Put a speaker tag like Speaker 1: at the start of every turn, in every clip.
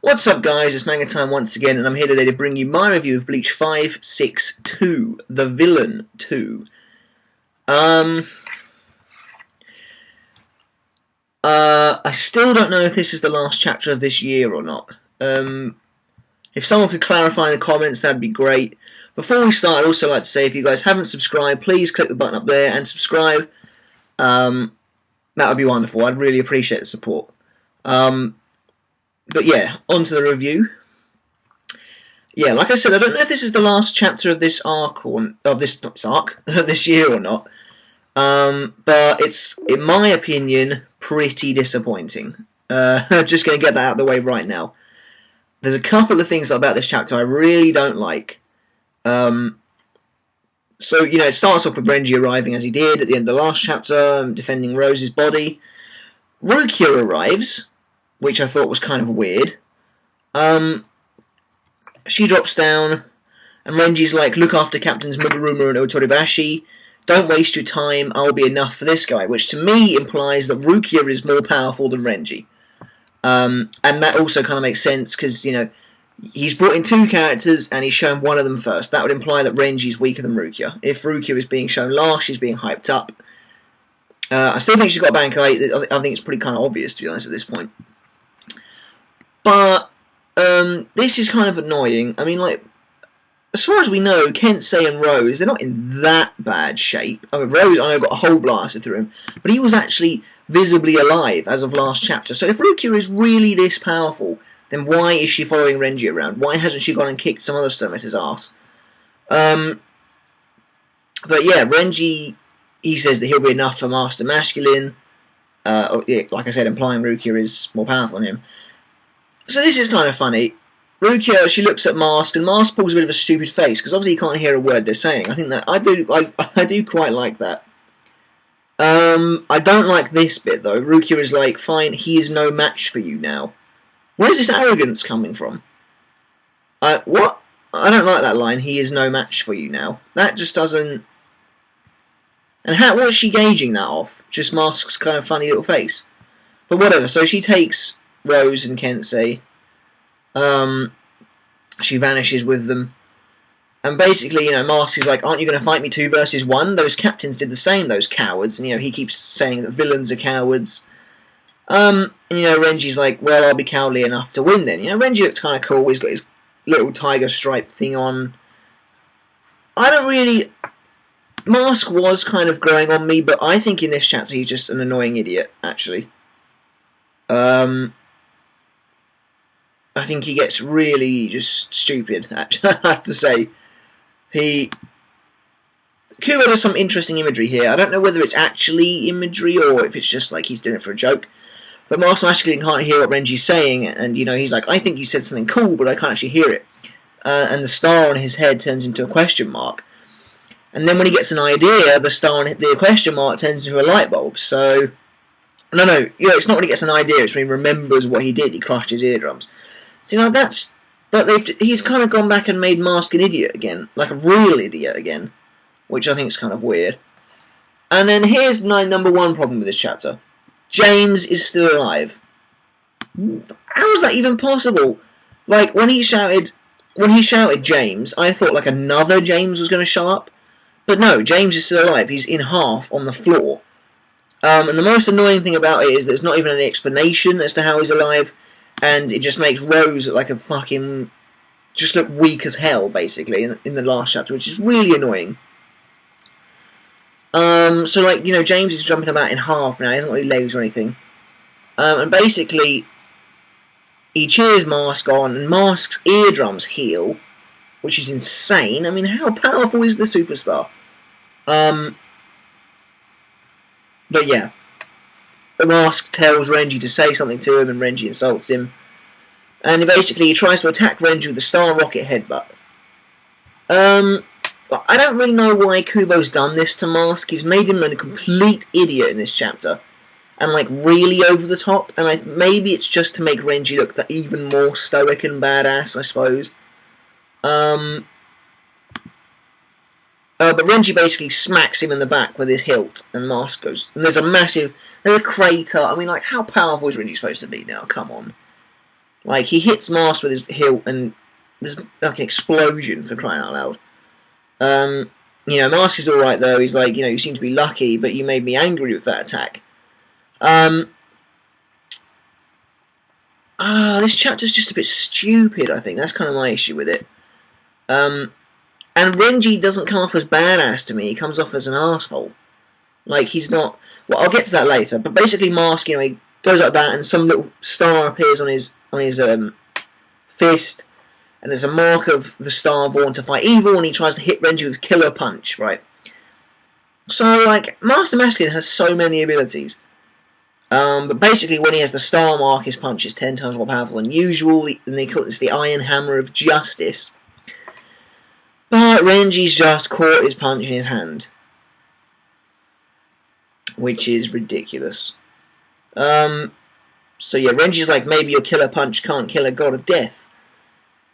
Speaker 1: What's up, guys? It's Manga Time once again, and I'm here today to bring you my review of Bleach 562, The Villain 2. I still don't know if this is the last chapter of this year or not. If someone could clarify in the comments, that'd be great. Before we start, I'd also like to say, if you guys haven't subscribed, please click the button up there and subscribe. That would be wonderful. I'd really appreciate the support. But yeah, on to the review. Yeah, like I said, I don't know if this is the last chapter of this arc or of this this year or not. But it's, in my opinion, pretty disappointing. I'm just going to get that out of the way right now. There's a couple of things about this chapter I really don't like. So, you know, it starts off with Renji arriving as he did at the end of the last chapter, defending Rose's body. Rukia arrives, which I thought was kind of weird. She drops down, and Renji's like, look after Captains Muguruma and Otoribashi. Don't waste your time, I'll be enough for this guy. Which to me implies that Rukia is more powerful than Renji. And that also kind of makes sense, because, you know, he's brought in two characters, and he's shown one of them first. That would imply that Renji's weaker than Rukia. If Rukia is being shown last, she's being hyped up. I still think she's got Bankai. I think it's pretty kind of obvious, to be honest, at this point. But this is kind of annoying. I mean, like, as far as we know, Kensei and Rose, they're not in that bad shape. I mean, Rose, I know, got a hole blasted through him, but he was actually visibly alive as of last chapter. So if Rukia is really this powerful, then why is she following Renji around? Why hasn't she gone and kicked some other Stomator's ass? But yeah, Renji, he says that he'll be enough for Master Masculine. Yeah, like I said, implying Rukia is more powerful than him. So this is kind of funny. Rukia, she looks at Mask, and Mask pulls a bit of a stupid face, because obviously he can't hear a word they're saying. I think that, I do quite like that. I don't like this bit, though. Rukia is like, fine, he is no match for you now. Where's this arrogance coming from? What? I don't like that line, he is no match for you now. That just doesn't... And what's she gauging that off? Just Mask's kind of funny little face. But whatever, so she takes Rose and Kensei. She vanishes with them. And basically, you know, Mask is like, aren't you going to fight me 2 versus 1? Those captains did the same, those cowards. And, you know, he keeps saying that villains are cowards. And, you know, Renji's like, well, I'll be cowardly enough to win then. You know, Renji looks kind of cool. He's got his little tiger stripe thing on. I don't really... Mask was kind of growing on me, but I think in this chapter he's just an annoying idiot, actually. I think he gets really just stupid, actually, I have to say. Kubo does some interesting imagery here. I don't know whether it's actually imagery or if it's just like he's doing it for a joke. But Master Masculine can't hear what Renji's saying, and, you know, he's like, I think you said something cool, but I can't actually hear it. And the star on his head turns into a question mark. And then when he gets an idea, the star on the question mark turns into a light bulb. So, no, you know, it's not when he gets an idea, it's when he remembers what he did. He crushed his eardrums. So, you know, he's kind of gone back and made Mask an idiot again. Like a real idiot again. Which I think is kind of weird. And then here's my number one problem with this chapter. James is still alive. How is that even possible? Like, when he shouted James, I thought like another James was going to show up. But no, James is still alive. He's in half on the floor. And the most annoying thing about it is there's not even any explanation as to how he's alive. And it just makes Rose look like a fucking... just look weak as hell, basically, in the last chapter, which is really annoying. So, like, you know, James is jumping about in half now. He hasn't got any legs or anything. And basically, he cheers Mask on, and Mask's eardrums heal, which is insane. I mean, how powerful is the superstar? But yeah. The Mask tells Renji to say something to him, and Renji insults him. And basically, he tries to attack Renji with the Star Rocket headbutt. I don't really know why Kubo's done this to Mask. He's made him a complete idiot in this chapter. And, like, really over the top. And maybe it's just to make Renji look even more stoic and badass, I suppose. But Renji basically smacks him in the back with his hilt, and Mask goes... And there's a crater. I mean, like, how powerful is Renji supposed to be now? Come on. Like, he hits Mask with his hilt, and there's like an explosion, for crying out loud. You know, Mask is alright though. He's like, you know, you seem to be lucky, but you made me angry with that attack. This chapter's just a bit stupid, I think. That's kind of my issue with it. And Renji doesn't come off as badass to me. He comes off as an asshole. Like, he's not... Well, I'll get to that later. But basically, Mask, you know, he goes like that, and some little star appears on his fist. And there's a mark of the star born to fight evil, and he tries to hit Renji with Killer Punch, right? So, like, Master Masculine has so many abilities. But basically, when he has the star mark, his punch is 10 times more powerful than usual, and they call this the Iron Hammer of Justice. But Renji's just caught his punch in his hand, which is ridiculous. So yeah, Renji's like, maybe your Killer Punch can't kill a god of death.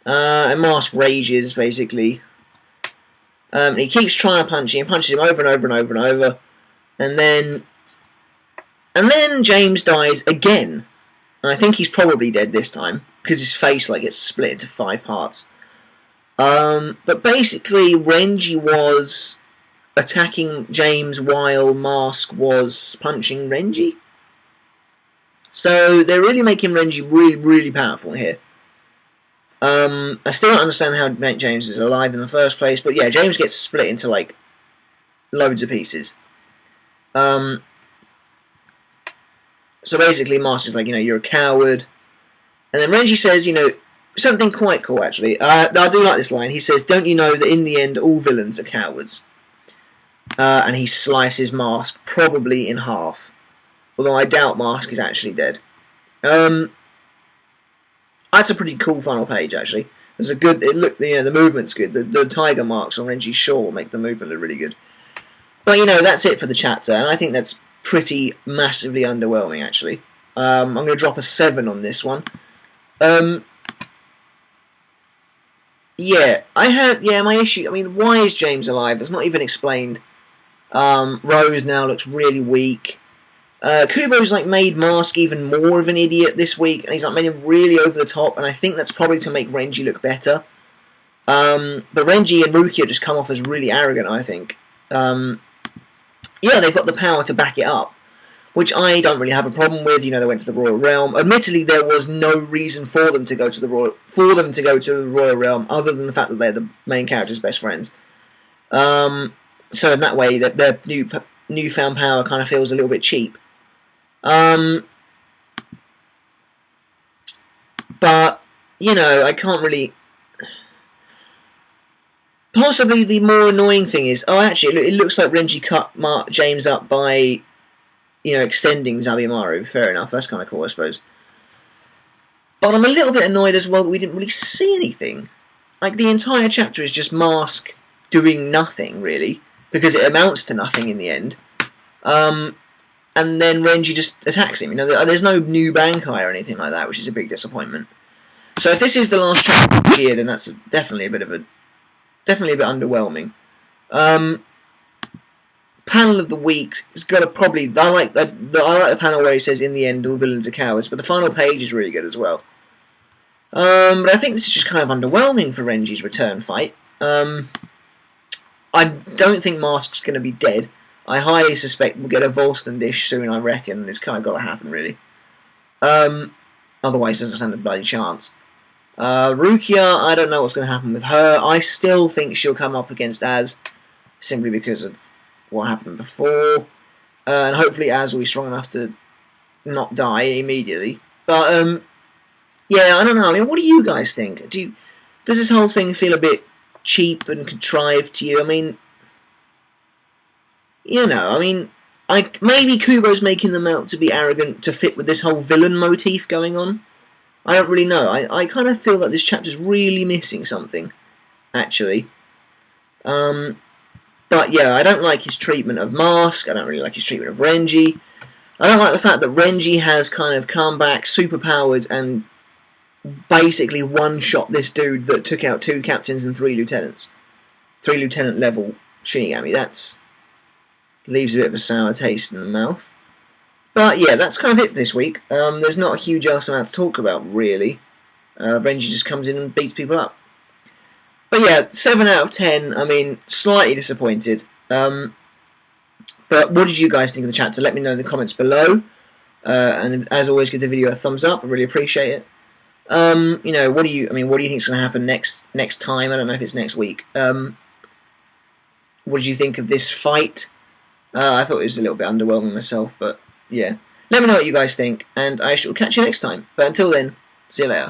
Speaker 1: And Mask rages, basically. And he keeps trying to punch him, and punches him over and over and over and over. And then James dies again. And I think he's probably dead this time, because his face like gets split into 5 parts. But basically, Renji was attacking James while Mask was punching Renji. So they're really making Renji really, really powerful here. I still don't understand how James is alive in the first place, but yeah, James gets split into like loads of pieces. So basically, Mask is like, you know, you're a coward. And then Renji says, you know, something quite cool, actually. I do like this line. He says, don't you know that in the end, all villains are cowards? And he slices Mask, probably in half. Although I doubt Mask is actually dead. That's a pretty cool final page, actually. There's a good... the movement's good. The tiger marks on Renji's shore make the movement look really good. But, you know, that's it for the chapter. And I think that's pretty massively underwhelming, actually. I'm going to drop a 7 on this one. Yeah, my issue... I mean, why is James alive? It's not even explained. Rose now looks really weak. Kubo's like made Mask even more of an idiot this week, and he's like made him really over the top, and I think that's probably to make Renji look better. But Renji and Rukia just come off as really arrogant, I think. Yeah, they've got the power to back it up, which I don't really have a problem with. You know, they went to the Royal Realm. Admittedly, there was no reason for them to go to the Royal Realm other than the fact that they're the main character's best friends. So in that way, that their newfound power kind of feels a little bit cheap. But, you know, I can't really... Possibly the more annoying thing is... Oh, actually, it looks like Renji cut James up by, you know, extending Zabimaru. Fair enough, that's kind of cool, I suppose. But I'm a little bit annoyed as well that we didn't really see anything. Like, the entire chapter is just Mask doing nothing, really. Because it amounts to nothing in the end. And then Renji just attacks him. You know, there's no new Bankai or anything like that, which is a big disappointment. So if this is the last chapter of the year, then that's definitely a bit underwhelming. Panel of the week has got to probably... I like the panel where he says, in the end, all villains are cowards, but the final page is really good as well. But I think this is just kind of underwhelming for Renji's return fight. I don't think Mask's going to be dead. I highly suspect we'll get a Volston dish soon, I reckon. It's kind of got to happen, really. Otherwise, it doesn't stand a bloody chance. Rukia, I don't know what's going to happen with her. I still think she'll come up against Az, simply because of what happened before. And hopefully Az will be strong enough to not die immediately. But, yeah, I don't know. I mean, what do you guys think? Does this whole thing feel a bit cheap and contrived to you? I mean... You know, I mean, maybe Kubo's making them out to be arrogant to fit with this whole villain motif going on. I don't really know. I kind of feel that this chapter's really missing something, actually. But yeah, I don't like his treatment of Mask. I don't really like his treatment of Renji. I don't like the fact that Renji has kind of come back superpowered and basically one-shot this dude that took out 2 captains and 3 lieutenants. 3 lieutenant level Shinigami. That's... leaves a bit of a sour taste in the mouth. But yeah, that's kind of it for this week. There's not a huge else amount to talk about, really. Renji just comes in and beats people up. But yeah, 7 out of 10. I mean, slightly disappointed. But what did you guys think of the chapter? Let me know in the comments below. And as always, give the video a thumbs up. I really appreciate it. You know, what do you think is going to happen next time? I don't know if it's next week. What did you think of this fight? I thought it was a little bit underwhelming myself, but yeah. Let me know what you guys think, and I shall catch you next time. But until then, see you later.